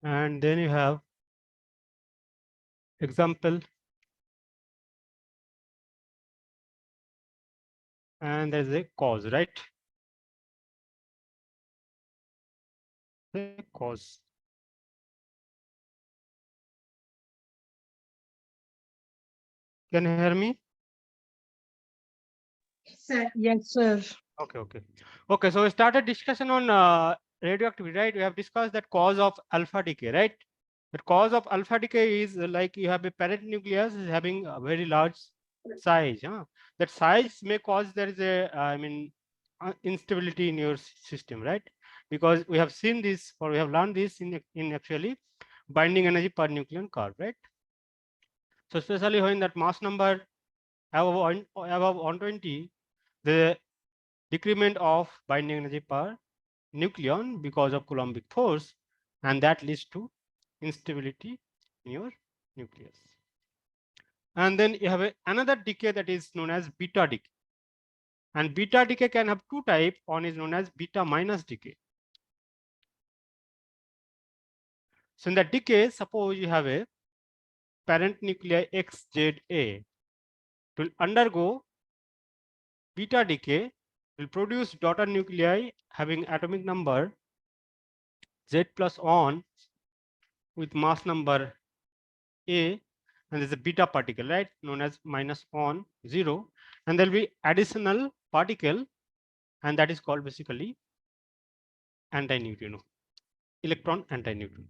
And then you have example, and there's a cause, right? The cause. Can you hear me? Sir. Yes, sir. Okay. So we started discussion on radioactivity, right? We have discussed that cause of alpha decay, right? The cause of alpha decay is like you have a parent nucleus is having a very large size. That size may cause there is a, instability in your system, right? Because we have seen this, or we have learned this in actually binding energy per nucleon curve, right? So especially when that mass number above 120, the decrement of binding energy per nucleon because of Coulombic force, and that leads to instability in your nucleus. And then you have another decay that is known as beta decay. And beta decay can have two types. One is known as beta minus decay. So in that decay, suppose you have a parent nuclei XZA, it will undergo beta decay, will produce daughter nuclei having atomic number Z plus 1 with mass number A, and there's a beta particle, right, known as -1, 0, and there'll be additional particle, and that is called basically antineutrino, electron antineutrino.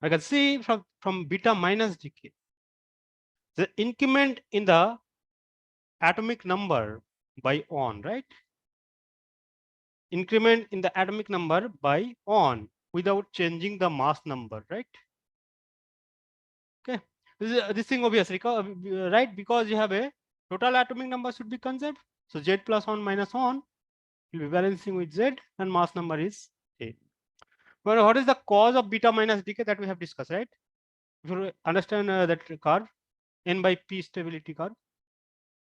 I can see from beta minus decay, the increment in the atomic number by 1, right? Increment in the atomic number by 1 without changing the mass number, right? Okay, this thing obviously, right? Because you have a total atomic number should be conserved. So Z plus 1 minus 1 will be balancing with Z, and mass number is A. Well, what is the cause of beta minus decay that we have discussed, right? If you understand that curve, N by P stability curve,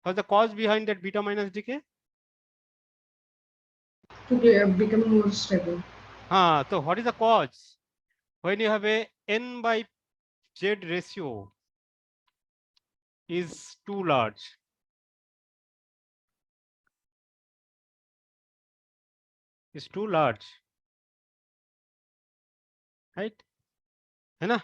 what's the cause behind that beta minus decay? Become more stable. So what is the cause? When you have a N by Z ratio is too large, right? है ना?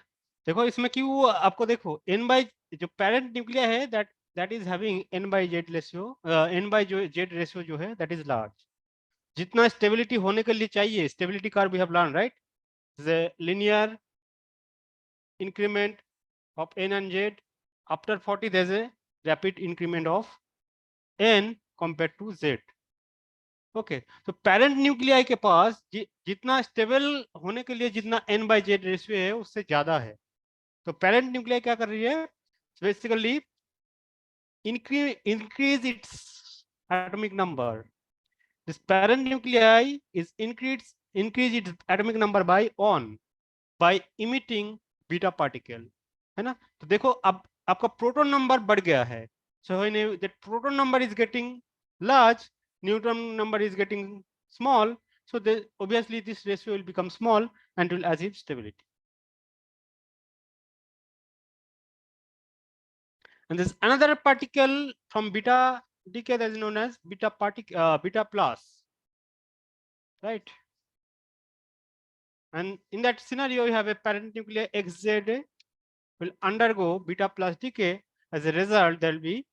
देखो इसमें क्यों आपको देखो n by जो parent nuclei है that is having n by z ratio, n by जो z ratio जो है that is large. जितना स्टेबिलिटी होने के लिए चाहिए, stability curve we have learned, right? The linear increment of n and z. After 40 there's a rapid increment of n compared to z. Okay, तो parent nuclei के पास जितना स्टेबल होने के लिए जितना n by z रेशियो है उससे ज्यादा है. तो पेरेंट न्यूक्लियाई क्या कर रही है? Basically increase its atomic number. This parent nuclei is increase its atomic number by 1 by emitting beta particle, है ना? तो देखो अब आपका प्रोटॉन नंबर बढ़ गया है. So when that proton number is getting large, neutron number is getting small, so obviously this ratio will become small and will achieve stability. And there's another particle from beta decay that is known as beta plus, right? And in that scenario, you have a parent nucleus XZ will undergo beta plus decay. As a result, there will be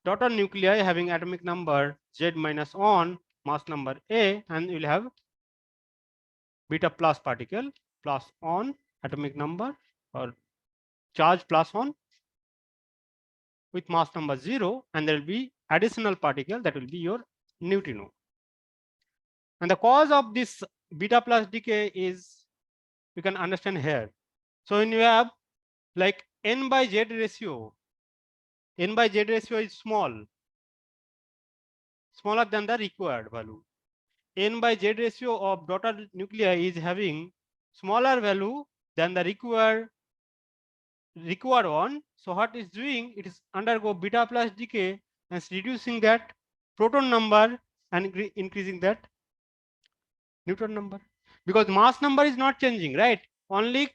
daughter nuclei having atomic number Z minus 1, mass number A, and you will have beta plus particle plus 1 atomic number or charge plus 1 with mass number 0, and there will be additional particle that will be your neutrino. And the cause of this beta plus decay is, you can understand here. So when you have like n by z ratio, n by z ratio is smaller than the required value. N by z ratio of daughter nuclei is having smaller value than the required one. So what is doing? It is undergo beta plus decay and is reducing that proton number and increasing that neutron number. because mass number is not changing, right? Only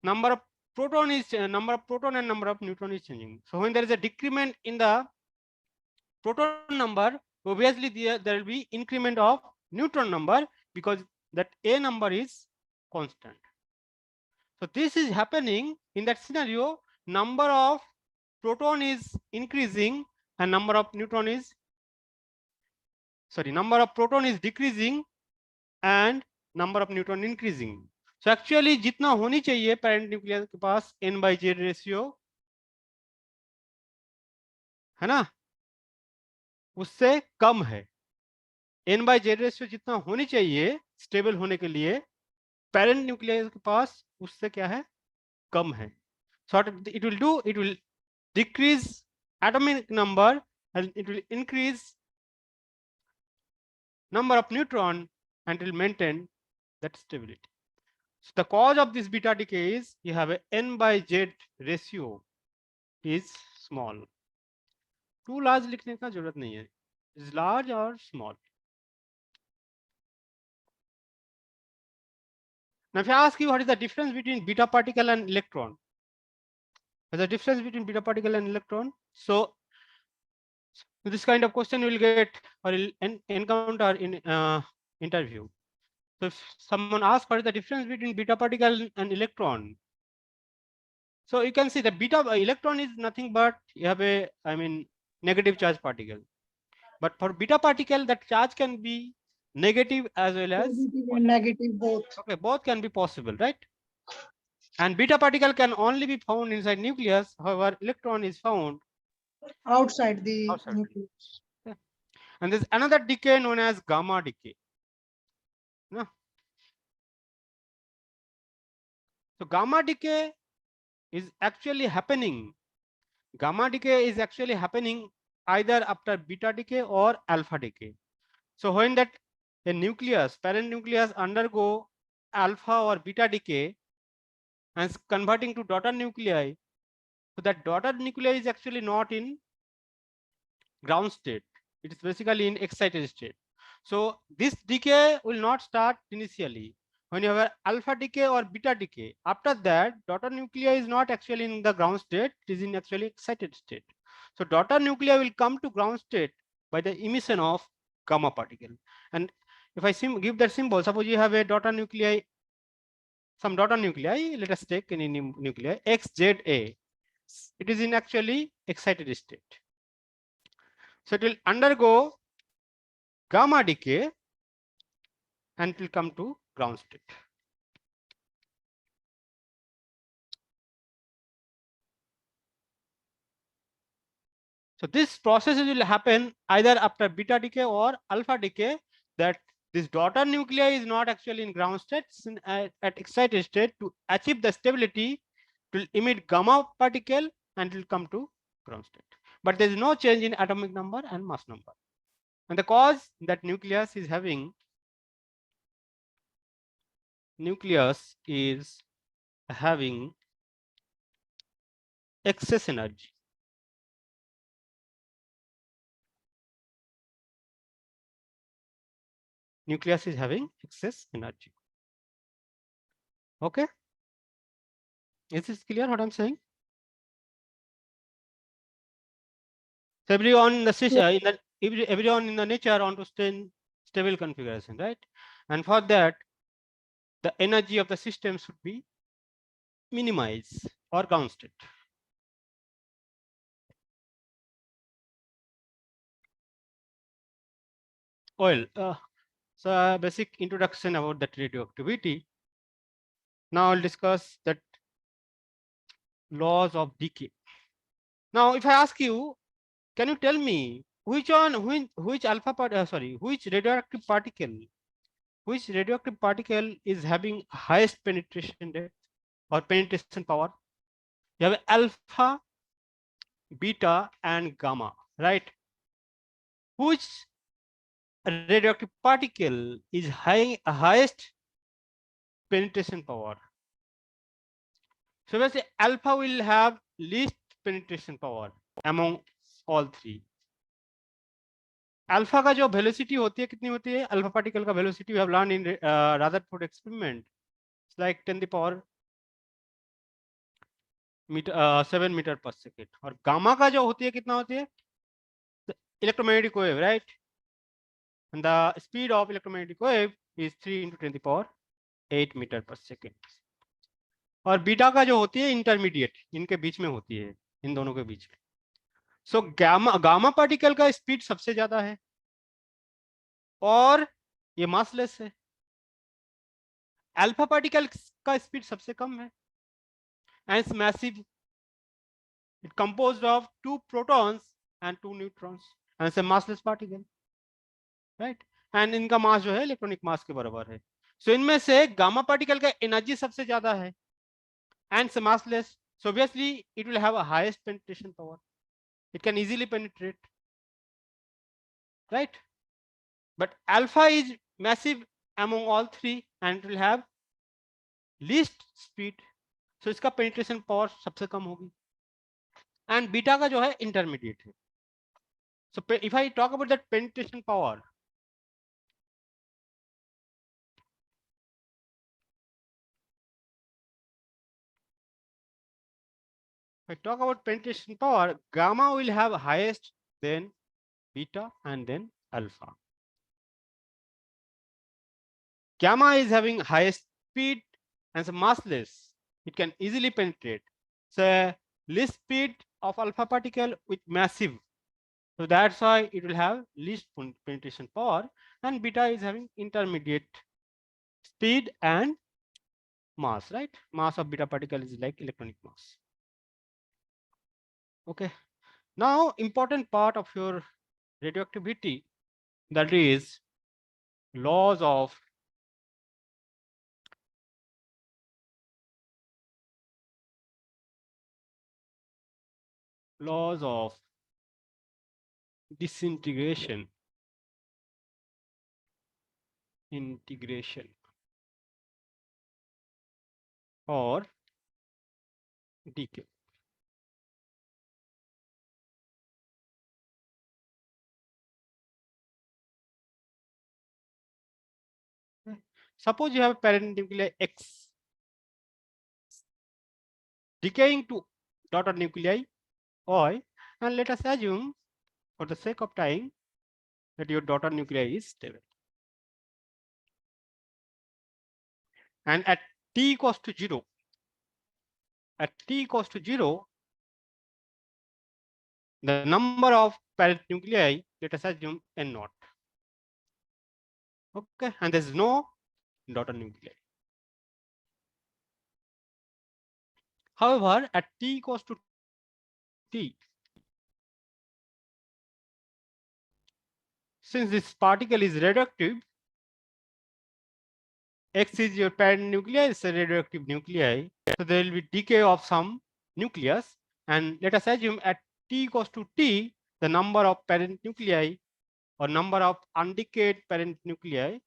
number of proton is number of proton and number of neutron is changing. So when there is a decrement in the proton number, obviously there will be increment of neutron number, because that a number is constant. So this is happening in that scenario. Number of proton is increasing and number of neutron is number of proton is decreasing and number of neutron increasing. So actually जितना होनी चाहिए parent nucleus के पास n/z ratio है ना, उससे कम है. n/z ratio जितना होनी चाहिए स्टेबल होने के लिए पेरेंट न्यूक्लियस के पास उससे क्या है, कम है. So it will decrease atomic number and it will increase number of neutron and it will maintain that stability. So the cause of this beta decay is you have a n/z ratio is small. Too large लिखने का जरूरत नहीं है, is large or small. Now if I ask you what is the difference between beta particle and electron, there's a difference between beta particle and electron. So this kind of question you will get or will encounter in interview. So if someone asks what is the difference between beta particle and electron, so you can see the beta electron is nothing but you have a negative charge particle, but for beta particle that charge can be negative as well as Positive and negative both. okay, both can be possible, right? And beta particle can only be found inside nucleus, however electron is found Outside the outside. nucleus. Okay. And there's another decay known as gamma decay. No? So gamma decay is actually happening. Gamma decay is actually happening either after beta decay or alpha decay. So when that a nucleus, parent nucleus undergo alpha or beta decay and is converting to daughter nuclei, so that daughter nuclei is actually not in ground state. It is basically in excited state. So this decay will not start initially. When you have alpha decay or beta decay, after that daughter nuclei is not actually in the ground state, it is in actually excited state. So daughter nuclei will come to ground state by the emission of gamma particle. And if I give that symbol, suppose you have a daughter nuclei, some daughter nuclei, let us take any nuclei XZA. It is in actually excited state. So it will undergo gamma decay and it will come to ground state. So this process will happen either after beta decay or alpha decay, that this daughter nuclei is not actually in ground state, at excited state. To achieve the stability, it will emit gamma particle and it will come to ground state. But there is no change in atomic number and mass number. And the cause that nucleus is having excess energy. Nucleus is having excess energy. Okay, is this clear what I'm saying? So everyone in the everyone in the nature want to stay in stable configuration, right? And for that, the energy of the system should be minimized or ground state. Well, so a basic introduction about that radioactivity. Now I'll discuss that laws of decay. Now, if I ask you, can you tell me which radioactive particle is having highest penetration rate or penetration power? You have alpha, beta, and gamma, right? Which radioactive particle is highest penetration power? So basically, alpha will have least penetration power among all three. Alpha का जो velocity होती है कितनी होती है? Alpha particle का velocity we have learn in Rutherford experiment, it's like 10 the power 7 metre per second. और gamma का जो होती है कितना होती है? Electromagnetic wave, right? And the speed of electromagnetic wave is 3 into 10 the power 8 metre per second. और beta का जो होती है इंटरमीडिएट, इनके बीच में होती है, इन दोनों के बीच में। सो गामा पार्टिकल का स्पीड सबसे ज्यादा है और ये मासलेस है। अल्फा पार्टिकल का स्पीड सबसे कम है and it's massive, it composed of 2 protons and 2 neutrons and it's a massless particle, right? And इनका मास जो है इलेक्ट्रॉनिक मास के बराबर है। सो इनमें से गामा पार्टिकल का एनर्जी सबसे ज्यादा है and it's massless, so obviously it will have a highest penetration power, it can easily penetrate, right? But alpha is massive among all three and it will have least speed, so इसका penetration power सबसे कम होगी। and beta का जो है intermediate है। so if I talk about that penetration power, if I talk about penetration power, gamma will have highest, then beta, and then alpha. Gamma is having highest speed and it's massless, it can easily penetrate. So least speed of alpha particle with massive, so that's why it will have least penetration power, and beta is having intermediate speed and mass, right? Mass of beta particle is like electronic mass. Okay, now important part of your radioactivity, that is laws of disintegration, integration, or decay. Suppose you have a parent nuclei X decaying to daughter nuclei Y, and let us assume, for the sake of time, that your daughter nuclei is stable. And at t equals to 0, the number of parent nuclei, let us assume n naught. Okay, and there is no daughter nuclei. However, at t equals to t, since this particle is radioactive, X is your parent nuclei, it's a radioactive nuclei, so there will be decay of some nucleus, and let us assume at t equals to t, the number of parent nuclei or number of undecayed parent nuclei,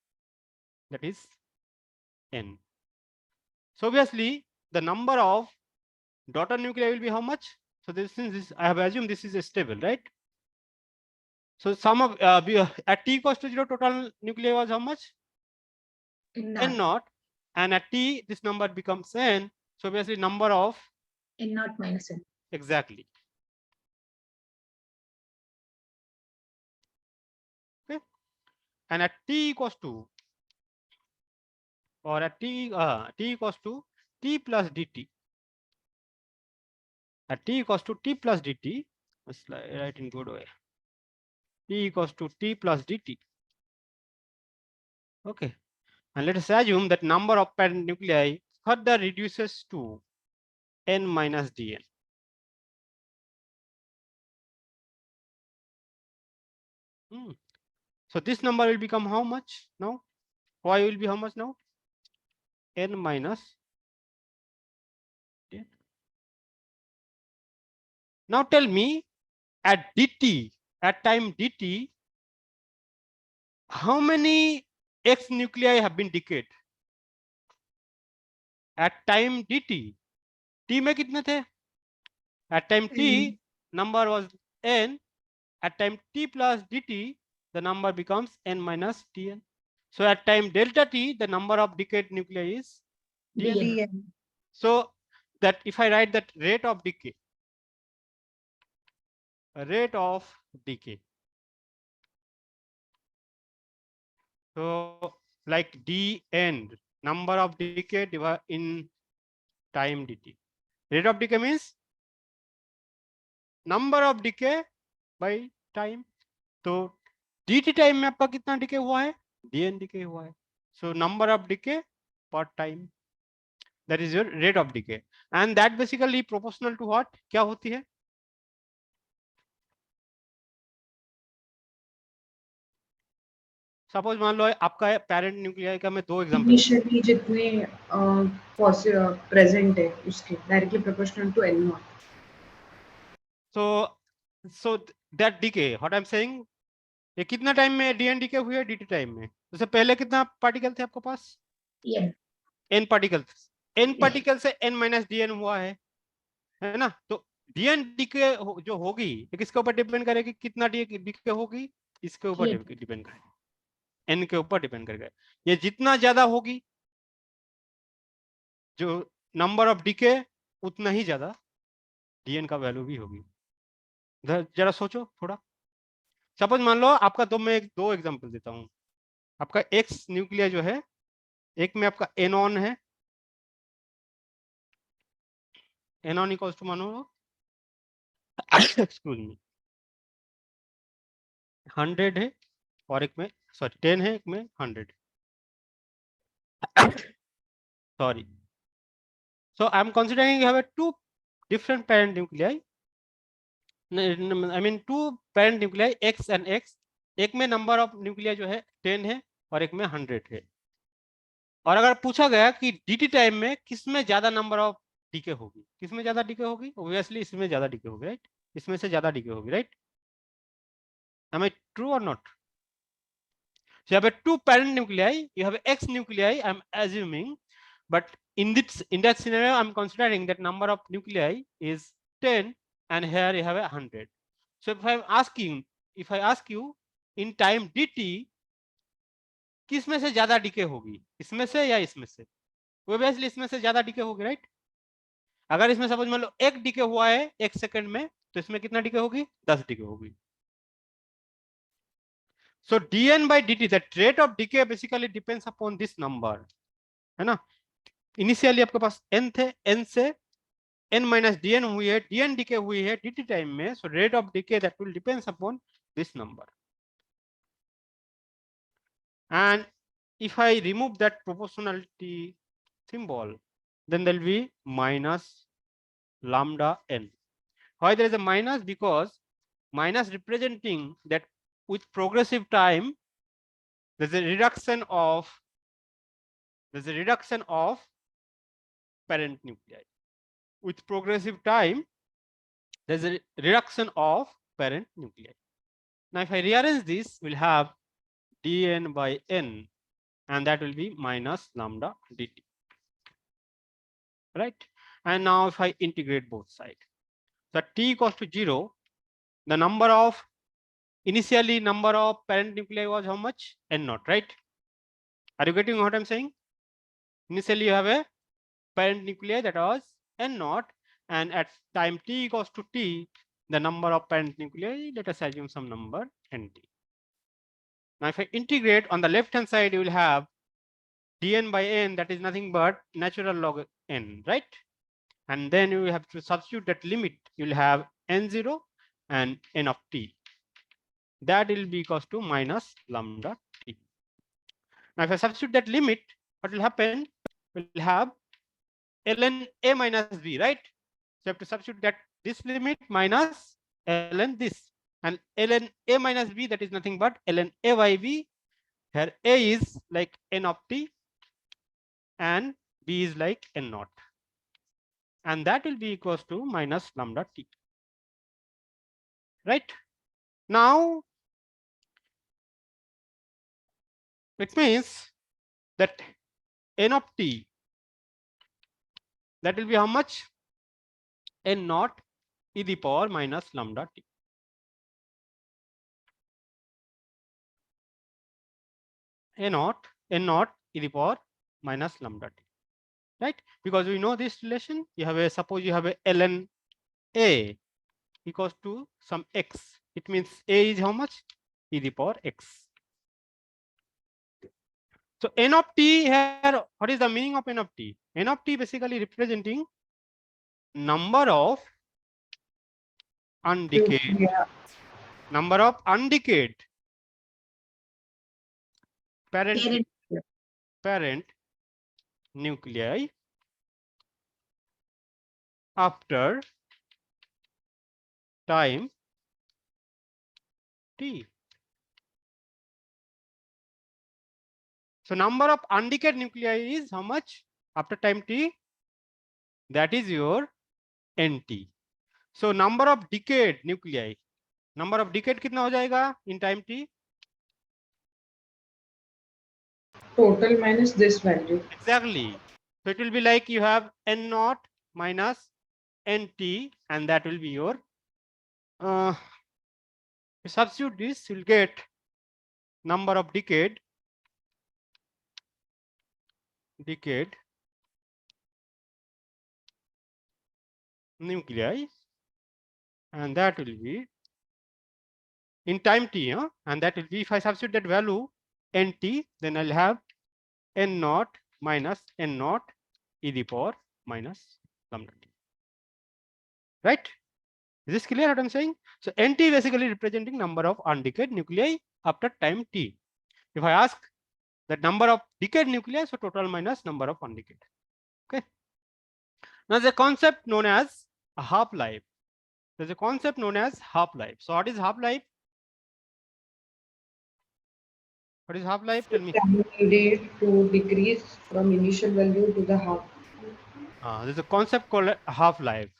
that is n. So obviously the number of daughter nuclei will be how much? So this, since this, I have assumed this is stable, right? So sum of at t equals to 0, total nuclei was how much? N naught, and at t this number becomes n. So obviously number of n naught minus n. Exactly. Okay, and at t equals to, or at t equals to t plus dt, at t equals to t plus dt, let's write in good way, t equals to t plus dt. Okay, and let us assume that number of parent nuclei further reduces to n minus dn. So this number will become how much now? Y will be how much now? N minus dn. Now tell me, at dt, at time dt, how many X nuclei have been decayed? At time dt, t में कितने थे? At time t, number was n. At time t plus dt, the number becomes n minus dn. So at time delta t, the number of decayed nuclei is dn. dn. dn. So that if I write that rate of decay, so like dn, number of decay in time dt. Rate of decay means number of decay by time. तो dt time में आपका कितना decay हुआ है, dn decay हुआ है. So number of decay per time, that is your rate of decay, and that basically proportional to what, क्या होती है? सपोज मान लो आपका पेरेंट न्यूक्लियाई का मैं दो एग्जांपल, इनिशियली जितने प्रेजेंट है उसके directly proportional to n naught. so that decay, what I'm saying, ये कितना टाइम में dn डिके हुई है, dt टाइम में. उससे पहले कितना पार्टिकल थे आपके पास, n. n particle, n particle से n माइनस dn हुआ है ना. तो dn डिके जो होगी ये किसके ऊपर डिपेंड करेगी, कितना डिके होगी, इसके ऊपर डिपेंड करेगी, n के ऊपर डिपेंड करेगा. ये जितना ज्यादा होगी जो नंबर ऑफ डिके, उतना ही ज्यादा dn का वैल्यू भी होगी. जरा सोचो थोड़ा. सपोज मान लो आपका मैं दो एग्जांपल देता हूं. आपका एक्स न्यूक्लिया जो है, एक में आपका एनॉन है, एनॉन इक्वल्स टू मानो एक्सक्यूज मी 100 है, और एक में सॉरी 10 है, एक में 100, sorry. So I am considering you have a two different parent nuclei, I mean two parent nuclei x and x. एक में नंबर ऑफ न्यूक्लिया जो है 10 है और एक में 100 है. और अगर पूछा गया कि dt टाइम में किसमें ज्यादा नंबर ऑफ डीके होगी, किसमें ज्यादा डीके होगी, ऑब्वियसली इसमें ज्यादा डीके होगी, राइट. इसमें से ज्यादा डीके होगी, right. Am I true or not? So you have a two parent nuclei, you have x nuclei, I'm assuming, but in that scenario I'm considering that number of nuclei is 10 and here you have 100. So if I ask you in time dt किस में से ज्यादा DK होगी, इसमें से या इसमें से, ऑब्वियसली इसमें से ज्यादा डीके होगी, राइट. अगर इसमें सपोज मान लो एक डीके हुआ है 1 सेकंड में, तो इसमें कितना डीके होगी, 10 डीके होगी. So dn by dt, that rate of decay basically depends upon this number, है ना. इनिशियली आपके पास n थे, n से n माइनस dn हुई है, dn डिके हुई है dt टाइम में. So rate of decay that will depends upon this number. And if I remove that proportionality symbol, then there will be minus lambda n. Why there is a minus? Because minus representing that with progressive time there's a reduction of parent nuclei. With progressive time there's a reduction of parent nuclei. Now if I rearrange this, we'll have dn by n, and that will be minus lambda dt, right. And now if I integrate both sides, so t equals to 0, the initially number of parent nuclei was how much, n naught, right. Are you getting what I'm saying? Initially you have a parent nuclei that was n naught, and at time t equals to t, the number of parent nuclei, let us assume some number nt. Now if I integrate, on the left hand side you will have dn by n, that is nothing but natural log n, right. And then you have to substitute that limit, you will have n0 and n of t, that will be equals to minus lambda t. Now if I substitute that limit, what will happen, we'll have ln a minus b, right. So you have to substitute that this limit minus ln this, and ln a minus b, that is nothing but ln a by b. Here a is like n of t and b is like n naught, and that will be equals to minus lambda t, right. Now it means that n of t, that will be how much, n naught e the power minus lambda t. n naught e the power minus lambda t, right? Because we know this relation. You have a, suppose you have a ln a equals to some x. It means a is how much? E the power x. So n of t here, what is the meaning of n of t? N of t basically representing number of undecayed, Yeah. number of undecayed parent Parent. nuclei after time t. So number of undecayed nuclei is how much after time t? That is your nt. So number of decayed nuclei, number of decayed कितना हो जाएगा in time t? Total minus this value. Exactly. So it will be like you have n naught minus nt, and that will be your substitute this, you'll get number of decayed nuclei, and that will be in time t, and that will be, if I substitute that value nt, then I'll have n naught minus n naught e the power minus lambda t. Right? Is this clear what I'm saying? So nt basically representing number of undecayed nuclei after time t. If I ask the number of decayed nuclei, so total minus number of undecayed. Okay. Now there's a concept known as a half-life. There's a concept known as half-life. So what is half-life? What is half-life? Tell me. Time needed to decrease from initial value to the half. There's a concept called half-life.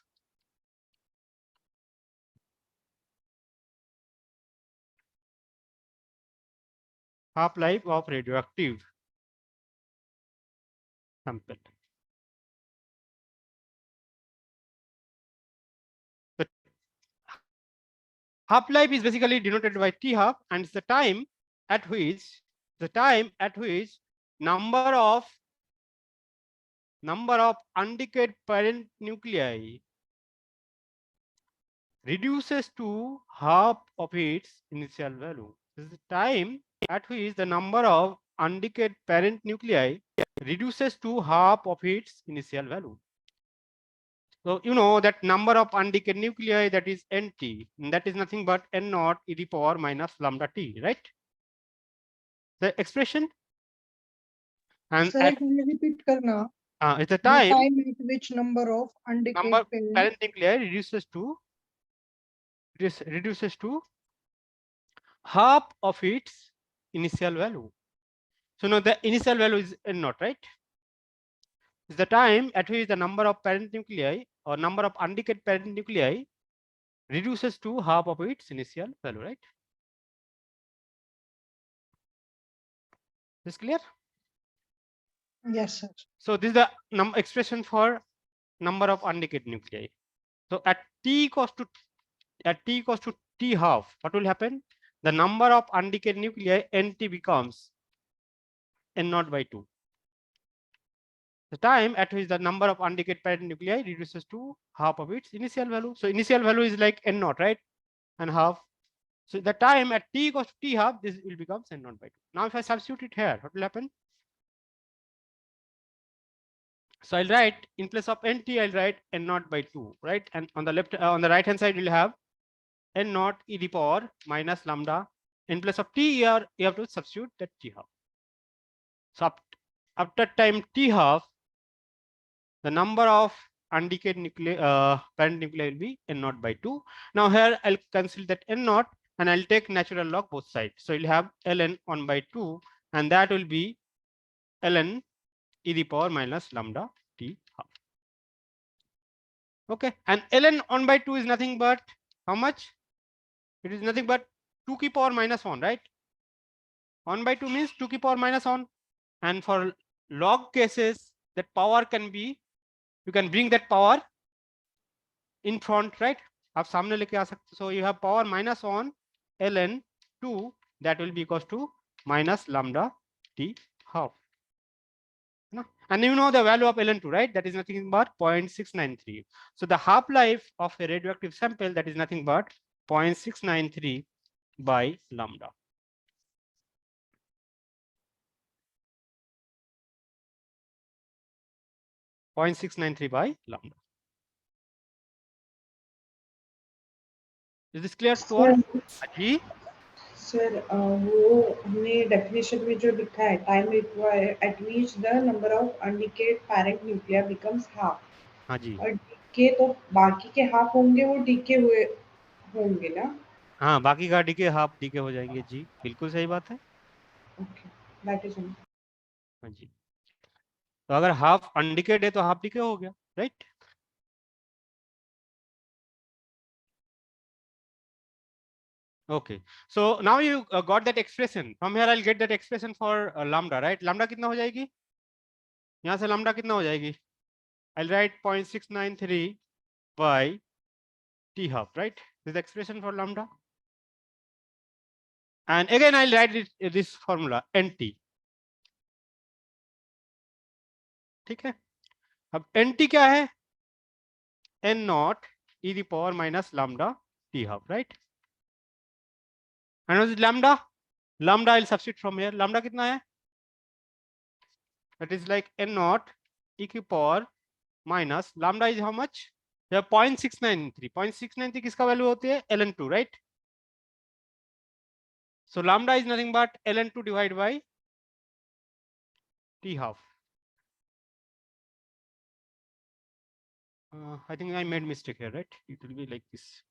Half-life of radioactive sample. The half-life is basically denoted by T half, and it's the time at which number of undecayed parent nuclei reduces to half of its initial value. This is the time at which the number of undecayed parent nuclei reduces to half of its initial value. So you know that number of undecayed nuclei, that is nt, and that is nothing but n naught e the power minus lambda t, right? The expression. And Sir, can you repeat karna? it's the The time time at which number of undecayed parent. parent nuclei reduces to half of its initial value. So now the initial value is n naught, right? Is the time at which the number of parent nuclei or number of undecayed parent nuclei reduces to half of its initial value, right? Is clear? Yes, sir. So this is the expression for number of undecayed nuclei. So at t equals to t half, what will happen? The number of undecayed nuclei nt becomes n naught by 2. The time at which the number of undecayed parent nuclei reduces to half of its initial value. So initial value is like n naught, right? And half. So the time at t equals to t half, this will become n naught by 2. Now if I substitute it here, what will happen? So I'll write in place of nt, I'll write n naught by 2, right? And on the left, on the right hand side, you'll have n naught e the power minus lambda. In place of t here, you have to substitute that t half. So after time t half, the number of undecayed parent nuclei will be n naught by 2. Now here I'll cancel that n naught and I'll take natural log both sides. So you'll have ln 1 by 2, and that will be ln e the power minus lambda t half. Okay, and ln 1 by 2 is nothing but how much? It is nothing but 2 to the power minus 1, right? 1 by 2 means 2 to the power minus 1. And for log cases, that power can be, you can bring that power in front, right? आप सामने लेके आ सकते. So you have power minus 1 ln 2, that will be equals to minus lambda T half. No? And you know the value of ln2, right? That is nothing but 0.693. So the half-life of a radioactive sample, that is nothing but 0.693 by lambda. Point 693 by lambda. Is this clear to all? जी sir वो हमने definition में जो लिखा है time required at which the number of undecayed parent nuclei becomes half. हाँ जी और डीके तो बाकी के हाफ होंगे वो डीके हुए होंगे ना. हाँ बाकी का डीके हाफ डीके हो जाएंगे जी बिल्कुल सही बात है. Okay that is all. हाँ जी तो अगर हाफ अनडिकेड है तो हाफ डीके हो गया right. Okay, so now you got that expression. From here I'll get that expression for lambda, right? Lambda कितना हो जाएगी? यहाँ से lambda कितना हो जाएगी? I'll write 0.693 by t half, right? This is the expression for lambda. And again I'll write this formula nt. ठीक है? अब nt क्या है? n naught e the power minus lambda t half, right? And what is lambda? Lambda I'll substitute from here. Lambda कितना है? That is like n naught e की power minus lambda is how much? 0.693. 0.693 किसका value होती है? ln2, right? So lambda is nothing but ln2 divided by t half. I think I made mistake here, right? It will be like this.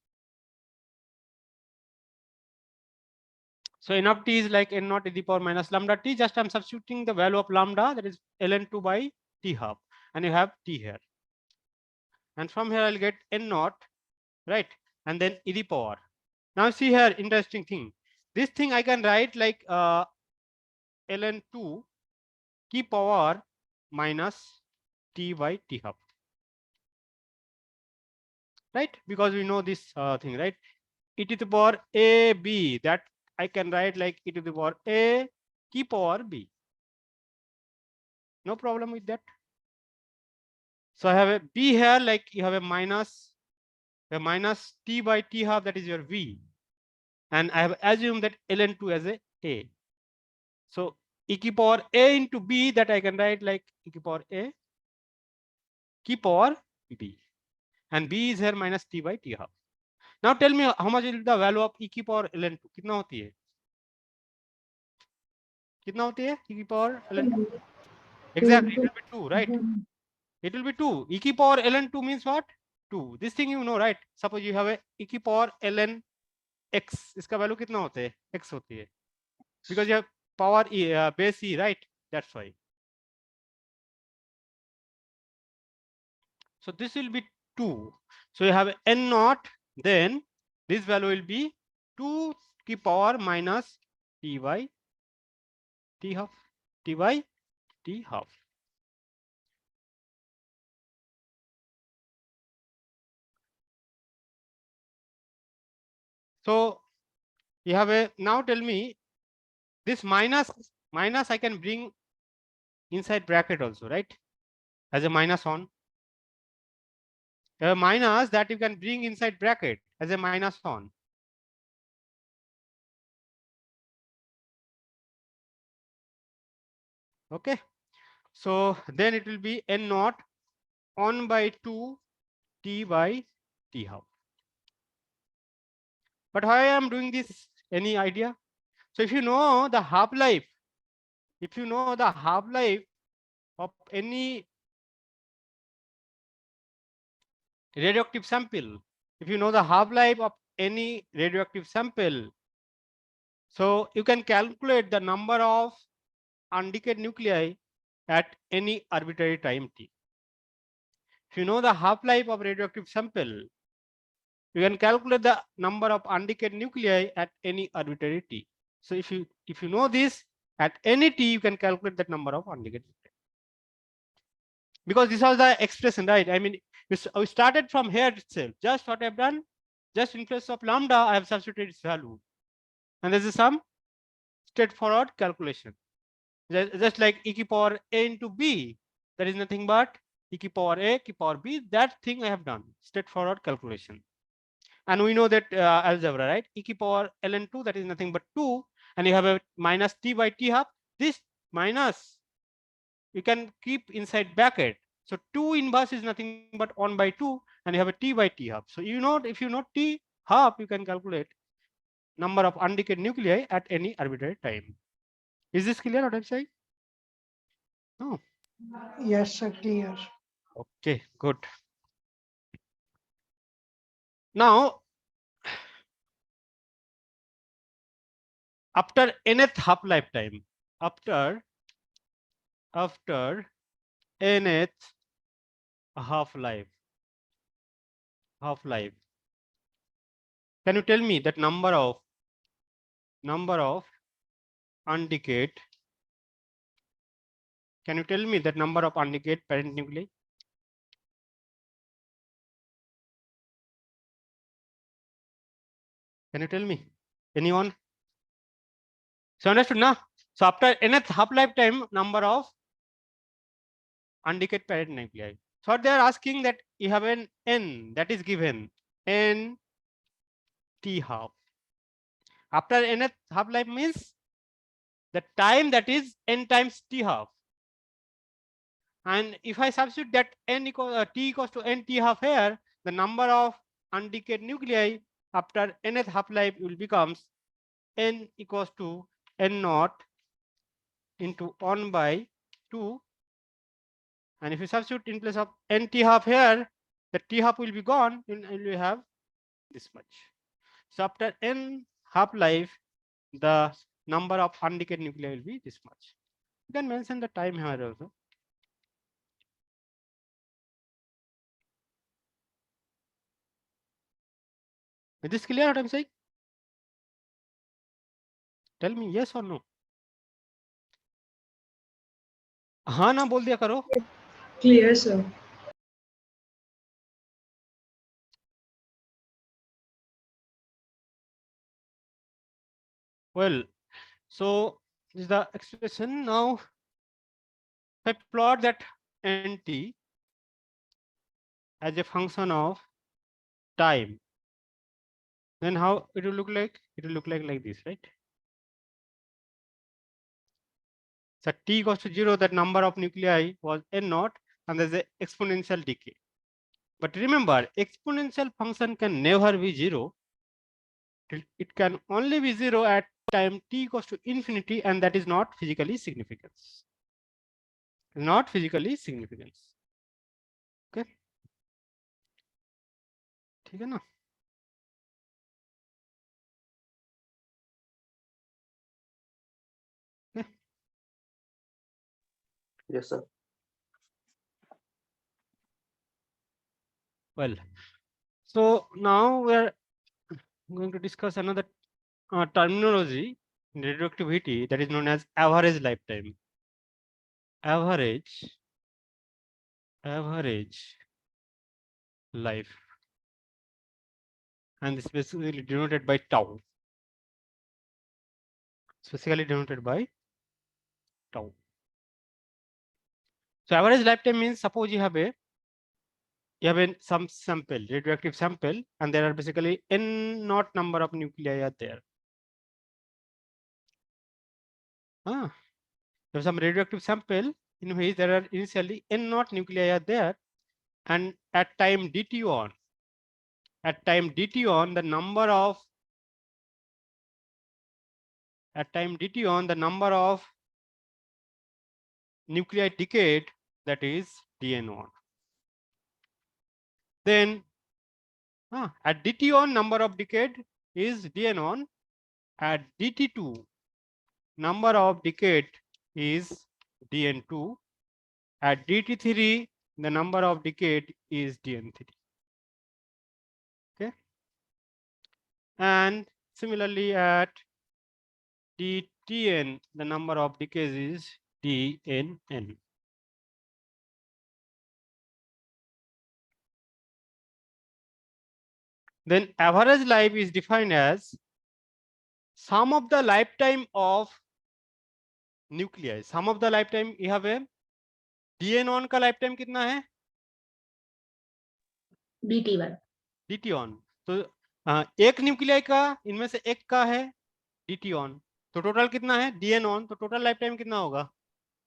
So n of t is like n naught to the power minus lambda t. Just I'm substituting the value of lambda, that is ln2 by t half, and you have t here. And from here I'll get n naught, right? And then e the power. Now see here, interesting thing. This thing I can write like ln2 की power minus t by t half, right? Because we know this thing, right? E to the power a b, that I can write like e to the power a की power b. No problem with that. So I have a b here, like you have a minus t by t half, that is your v, and I have assumed that ln2 as a. So e की power a into b, that I can write like e की power a की power b, and b is here minus t by t half. Now tell me how much is the value of e की power ln2? कितना होती है? कितना होती है e की power ln2? Exactly, it will be 2, right? It will be 2. E की power ln2 means what? 2. This thing you know, right? Suppose you have a e की power ln x, इसका value कितना होता है? X होती है. Because you have power e, base e, right? That's why. So this will be 2. So you have n naught, then this value will be 2 की power minus t by t half. T by t half. So you have a, now tell me, this minus I can bring inside bracket also, right? As a minus on. A minus that you can bring inside bracket as a minus on. Okay. So then it will be n naught on by 2 t by t half. But why I am doing this? Any idea? So if you know the half-life, of any radioactive sample, so you can calculate the number of undecayed nuclei at any arbitrary time t. If you know the half-life of radioactive sample, you can calculate the number of undecayed nuclei at any arbitrary t. So if you know this, at any t you can calculate that number of undecayed nuclei. Because this was the expression, right? I mean, we started from here itself. Just what I've done, just in place of lambda, I have substituted its value. And this is some straightforward calculation. just like e to the power a into b, that is nothing but e to the power a, e to the power b. That thing I have done, straightforward calculation. And we know that algebra, right? E to the power ln2, that is nothing but 2, and you have a minus t by t half. This minus you can keep inside bracket. So 2 inverse is nothing but 1 by 2, and you have a t by t half. So you know, if you know t half, you can calculate number of undecayed nuclei at any arbitrary time. Is this clear what I'm saying? No. Yes, sir, clear. Okay, good. Now, after nth half lifetime, after nth half life, can you tell me that number of undecayed? Can you tell me that number of undecayed parent nuclei? Can you tell me? Anyone? So understood now? So after nth half lifetime, number of undecayed parent nuclei. So they are asking that you have an n that is given n t half. After nth half life means the time that is n times t half. And if I substitute that n equal t equals to n t half here, the number of undecayed nuclei after nth half life will becomes n equals to n naught into 1 by 2. And if you substitute in place of n t half here, the t half will be gone, and you have this much. So after n half life, the number of undecayed nuclei will be this much. You can mention the time here also. Is this clear what I'm saying? Tell me yes or no. हाँ ना बोल दिया करो. Clear, sir. Well, so this is the expression. Now if I plot that nt as a function of time, then how it will look like? It will look like this, right? So t equals to 0, that number of nuclei was n naught, and there's an exponential decay. But remember, exponential function can never be 0. It can only be 0 at time t equals to infinity, and that is not physically significant. Not physically significant. Okay. ठीक है ना? Okay. Yes, sir. Well, so now we're going to discuss another terminology in radioactivity that is known as average lifetime. Average life, and this is basically denoted by tau. Specifically denoted by tau. So average lifetime means, suppose you have some sample, radioactive sample, and there are basically n naught number of nuclei are there. There's some radioactive sample in which there are initially n naught nuclei are there, and at time dt on, the number of nuclei decayed, that is dn1. Then at dt on, number of decayed is dn1. At dt2, number of decayed is dn2. At dt3, the number of decayed is dn3. Okay. And similarly at dtn, the number of decays is dnn. Then average life is defined as sum of the lifetime of nuclei, sum of the lifetime you have a DN one का lifetime कितना है? DT1 DT on. तो एक nuclei का इनमें से एक का है डीटी ऑन, तो टोटल कितना है डीएन ऑन, तो टोटल लाइफ टाइम कितना होगा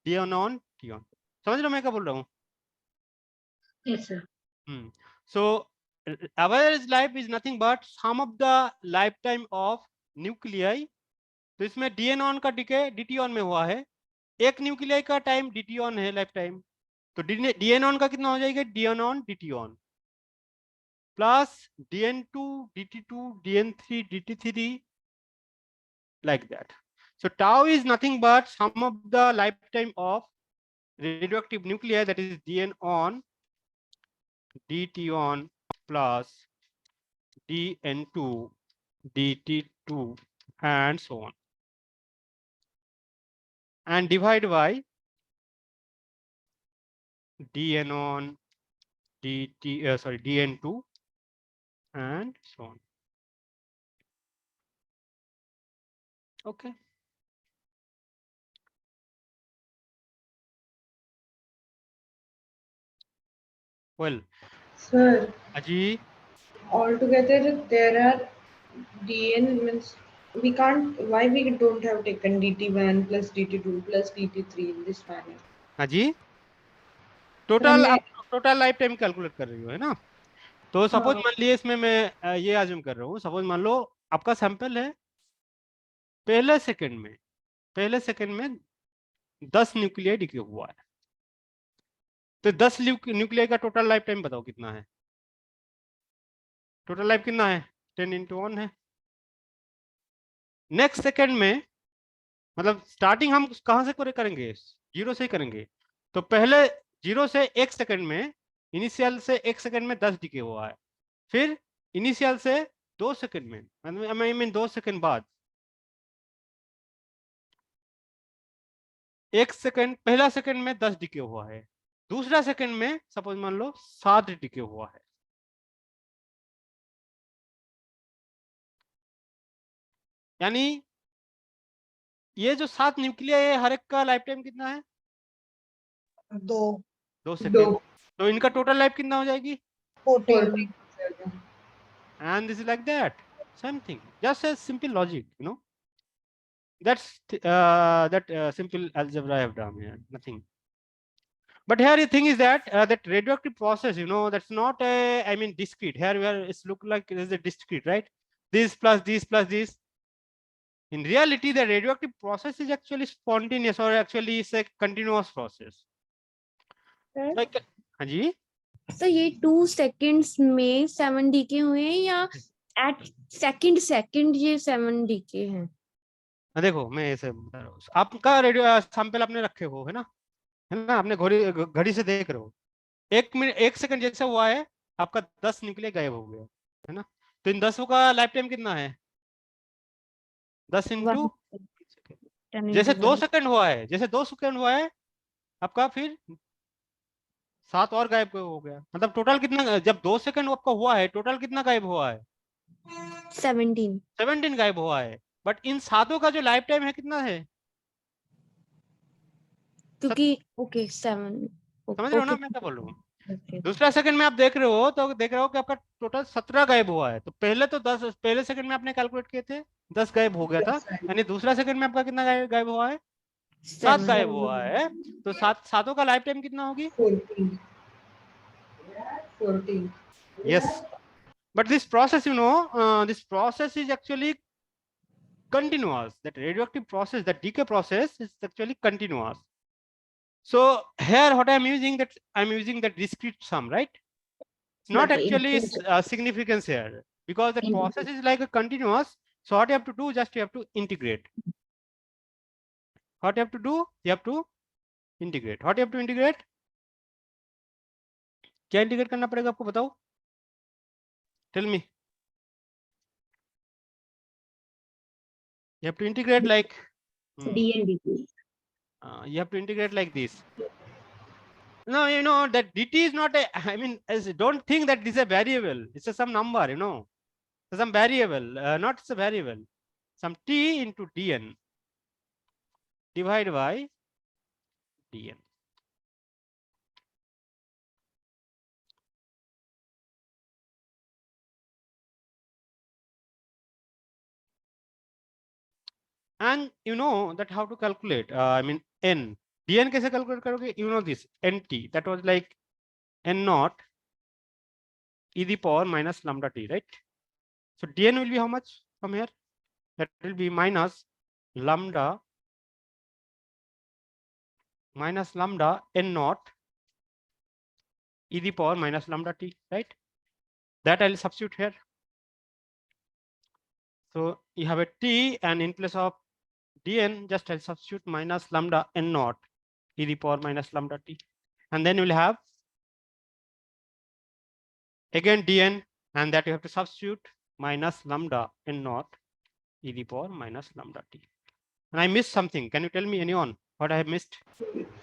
डीएन ऑन टी ऑन। समझ रहे हो मैं क्या बोल रहा हूँ? yes sir So average life is nothing but sum of the lifetime of nuclei। तो इसमें डीएन ऑन का डीके डीटी ऑन में हुआ है, एक न्यूक्लियाई का टाइम डीटी ऑन है लाइफ टाइम, तो डीएन ऑन का कितना हो जाएगा DN one DT one plus dn2 dt2 dn3 dt3 like that. So tau is nothing but sum of the lifetime of radioactive nuclei, that is dn on dt on plus dn2 dt2 and so on, and divide by dn on dt dn2 and so on. Okay. Well, Sir, Aji, altogether there are DN means we can't, why we don't have taken DT1 plus DT2 plus DT3 in this manner? Aji, sir total हमने आप total life time calculate कर रही हो है ना? तो suppose हाँ मान लीजिए इसमें मैं ये आज्यूम कर रहा हूँ, सपोज मान लो आपका सैंपल है पहले सेकंड में 10 न्यूक्लियाई डिके हुआ है, तो 10 न्यूक्लियाई का टोटल लाइफ टाइम बताओ कितना है? टोटल लाइफ कितना है 10 into 1 है। नेक्स्ट सेकंड में मतलब स्टार्टिंग हम कहां से करेंगे? जीरो से ही करेंगे, तो पहले जीरो से एक सेकंड में इनिशियल से एक सेकंड में 10 डिके हुआ है, फिर इनिशियल से 2 सेकंड में आई मीन 2 सेकंड बाद एक सेकंड, पहला सेकंड में 10 डिके हुआ है, दूसरा सेकंड में सपोज मान लो 7 डिके हुआ है। यानी ये जो 7 न्यूक्लियाई है हर एक का लाइफ टाइम कितना है? 2 2 दो सेकंड। तो इनका टोटल लाइफ कितना हो जाएगी? 14 14 And this is like that, same thing, just a simple logic, you know. That's simple algebra I have done here, nothing. But here the thing is that that radioactive process, you know, that's not a, I mean, discrete. Here we are, it's look like it is a discrete, right? This plus this plus this. In reality, the radioactive process is actually spontaneous, or actually it's a continuous process. sir Like, हाँ जी, तो ये 2 seconds में 7 DK हुए हैं या eight second ये 7 DK हैं? देखो मैं ऐसे बता रहा हूँ, आपका रेडियो सैंपल आपने रखे हो है ना, आपने घड़ी से देख रहे हो, 1 मिनट 1 सेकंड जैसे हुआ है आपका 10 निकले गायब हो गया है ना, तो इन 10 का लाइफ टाइम कितना है? 10 इंटू 10 जैसे into 2 1 सेकंड हुआ है, जैसे 2 सेकंड हुआ है आपका, फिर 7 और गायब हो गया, मतलब टोटल कितना, जब 2 सेकंड आपका हुआ है टोटल कितना गायब हुआ है? 17 17 गायब हुआ है। बट इन 7 का जो लाइफ टाइम है कितना है? क्योंकि ओके 7 समझ रहे हो ना ओके मैं क्या बोल रहा हूँ? ओके दूसरा सेकंड में आप देख रहे हो तो देख रहे हो कि आपका टोटल 17 गायब हुआ है, तो पहले तो 10, पहले सेकंड में आपने कैलकुलेट किए थे 10 गायब हो गया था, यानी दूसरा सेकंड में आपका कितना गायब हुआ है? 7 गायब हुआ है। तो 7 का लाइफ टाइम कितना होगी? 14 yes, but this process, you know, this process is actually continuous. That radioactive process, that decay process is actually continuous. So here what I'm using, that I'm using the discrete sum, right? It's not But actually in- significance here, because the process is like a continuous. So what you have to do, just you have to integrate. What you have to do, you have to integrate. What you have to integrate? क्या integrate करना पड़ेगा आपको बताओ? Tell me. You have to integrate like D and DT. you have to integrate like this. No, you know that dt is not a, I mean, don't think that this is a variable. It's a some number, you know, it's some variable, not it's a variable, some t into dn. divided by dn. And you know that how to calculate, I mean n. dn कैसे calculate करोगे? You know this nt, that was like n naught e the power minus lambda t, right? So dn will be how much from here? That will be minus lambda n naught e the power minus lambda t, right? That I'll substitute here. So you have a t, and in place of dn, just I'll substitute minus lambda n naught e the power minus lambda t, and then you will have again dn, and that you have to substitute minus lambda n naught e the power minus lambda t. And I missed something. Can you tell me, anyone, what I have missed?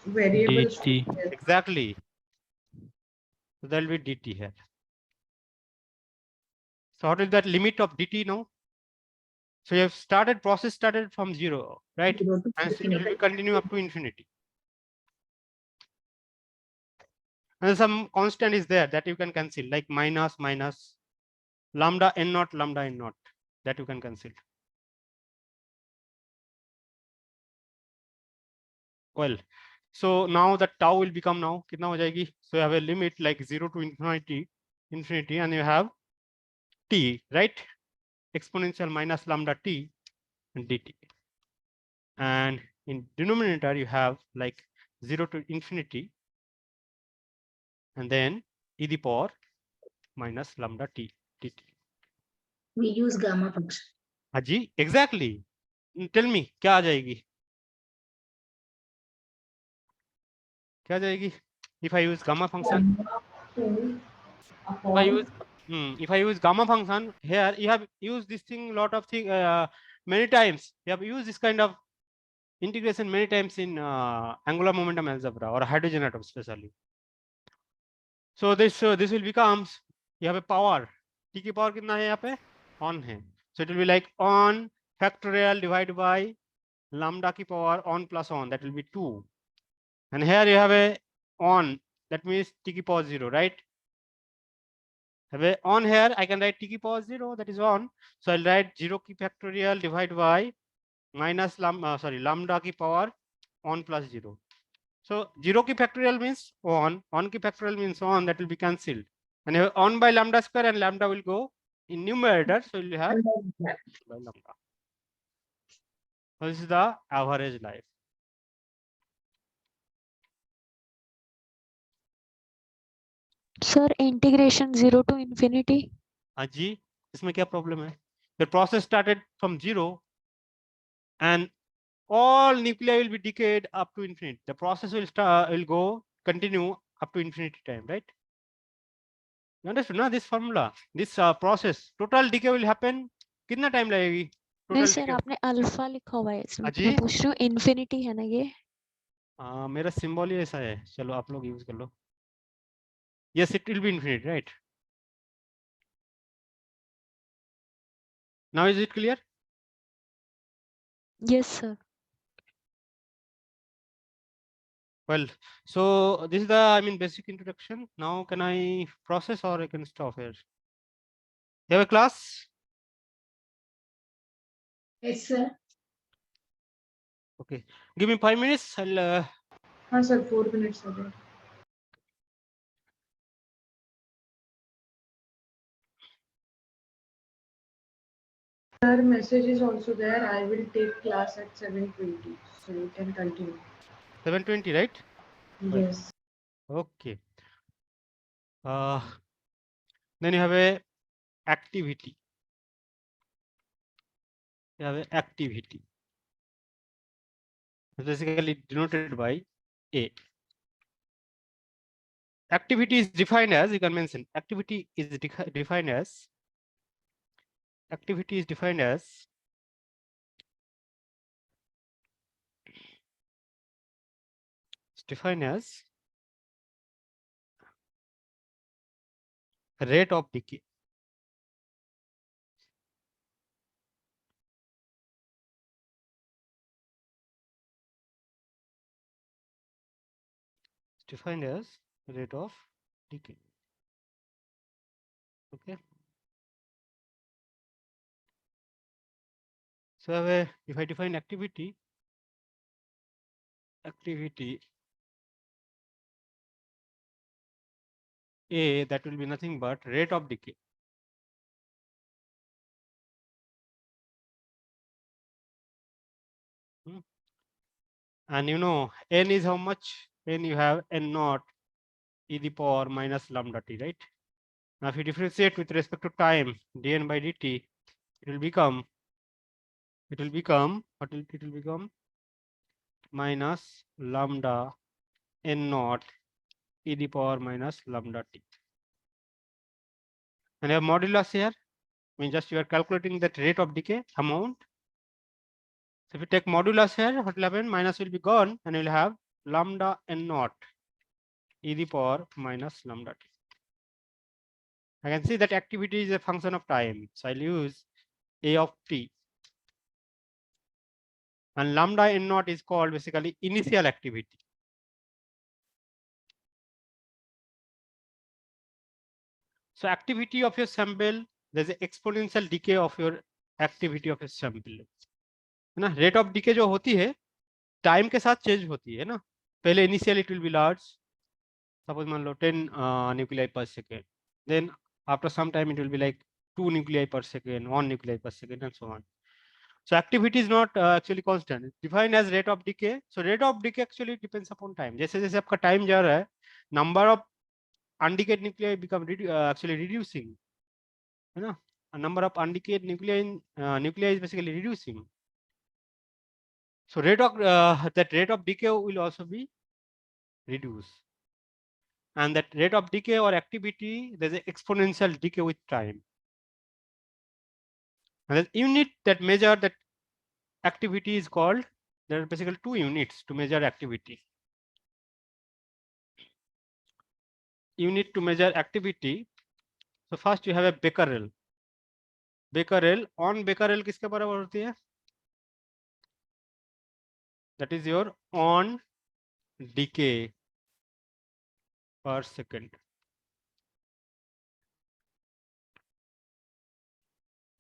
Variables. dt. Exactly. So there will be dt here. So what is that limit of dt now? So you have process started from 0, right? And so it will continue up to infinity. And some constant is there that you can cancel, like minus lambda n naught that you can cancel. Well, so now the tau will become now kitna ho jayegi? So you have a limit like 0 to infinity, and you have t, right? Exponential minus lambda t and dt. And in denominator you have like 0 to infinity, and then e the power minus lambda t dt. We use gamma function. Haji, exactly. Tell me, क्या आ जाएगी? क्या आ जाएगी? If I use gamma function, if I use gamma function here, you have used this thing many times. You have used this kind of integration many times in angular momentum algebra or hydrogen atom especially. So this will becomes, you have a power. T की power कितना है यहाँ पे? On है. So it will be like on factorial divided by lambda की power on plus on, that will be 2. And here you have a on, that means t की power 0, right? Have a on here, I can write t की power 0, that is on. So I'll write 0 की factorial divided by minus lambda की power on plus 0. So 0 की factorial means on की factorial means on, that will be cancelled. And you have on by lambda square, and lambda will go in numerator, so you have by lambda. So this is the average life. Sir, integration 0 to infinity. हाँ जी, इसमें क्या problem है? The process started from 0, and all nuclei will be decayed up to infinity. The process will continue up to infinity time, right? You understood ना this formula? This process, total decay will happen. कितना time लगेगी? नहीं Total sir, decay. आपने alpha लिखा हुआ है इसमें। अजी? मैं पूछ रही हूँ इन्फिनिटी है ना ये? मेरा symbol ही ऐसा है, चलो आप लोग यूज कर लो. Yes, it will be infinite, right? Now is it clear? Yes sir. Well, so this is the basic introduction. Now can I process or I can stop here? You have a class? Yes, sir. Okay, give me 5 minutes. I'll हाँ sir, 4 minutes हो गए. Sir, message is also there. I will take class at 7:20, so you can continue. 7:20, right? Yes. Okay. Then you have a activity. You have a activity. It's basically denoted by A. Activity is defined as, you can mention, activity is defined as rate of decay. defined as rate of decay. Okay. So if I define activity A, that will be nothing but rate of decay. And you know, n is how much? N you have n naught e the power minus lambda t, right? Now, if you differentiate with respect to time, dn by dt, it will become what will it will become minus lambda n naught e the power minus lambda t. And you have modulus here, means just you are calculating that rate of decay amount. So if you take modulus here, what will happen? Minus will be gone, and you will have lambda n naught e the power minus lambda t. I can see that activity is a function of time, so I'll use a of t. And lambda n naught is called basically initial activity. So activity of your sample, there's an exponential decay of your activity of a sample. है ना, rate of decay जो होती है time के साथ change होती है ना. पहले initial it will be large, suppose मान लो 10 nuclei per second, then after some time it will be like 2 nuclei per second, 1 nuclei per second and so on. So activity is not actually constant. It's defined as rate of decay. So rate of decay actually depends upon time. जैसे जैसे आपका time जा रहा है, number of undecayed nuclei become actually reducing, है ना. A number of undecayed nuclei is basically reducing. So rate of that rate of decay will also be reduced. And that rate of decay or activity, there's an exponential decay with time. And the unit that measure that activity is called, there are basically 2 units to measure activity. Unit to measure activity. So first you have a becquerel. Becquerel, on becquerel किसके बराबर होती है? That is your on decay per second.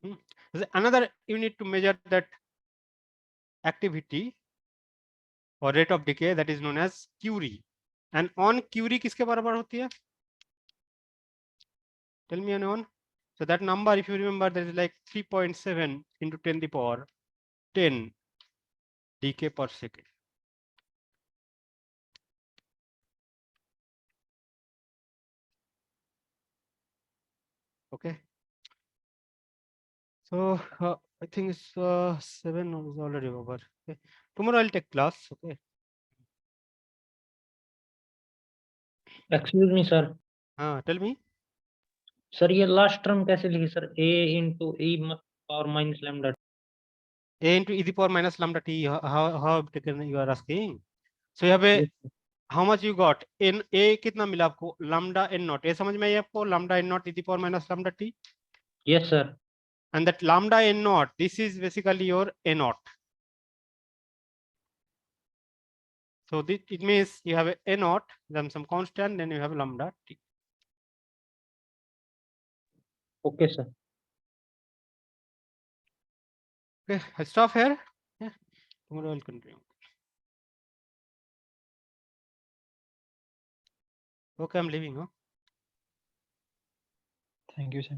There's another unit to measure that activity or rate of decay, that is known as Curie. And on Curie किसके बराबर होती है? Tell me anyone. So that number, if you remember, that is like 3.7 into 10 to the power 10 decay per second. Okay. So I think it's 7 is already over. Okay. Tomorrow I'll take class. Okay. Excuse me, sir. Tell me. Sir, ये last term कैसे लिखी sir? A into e power minus lambda. A into e to the power minus lambda t. How taken you are asking? So you have a Yes, how much you got? In A कितना मिला आपको? Lambda n naught. ये समझ में आई आपको? Lambda n naught e to the power minus lambda t. yes sir. And that lambda n naught, this is basically your a naught. So this, it means you have a naught, then some constant, then you have lambda t. Okay sir. Okay, I stop here. Yeah, tomorrow I'll continue. Okay, I'm leaving. Huh? Thank you, sir.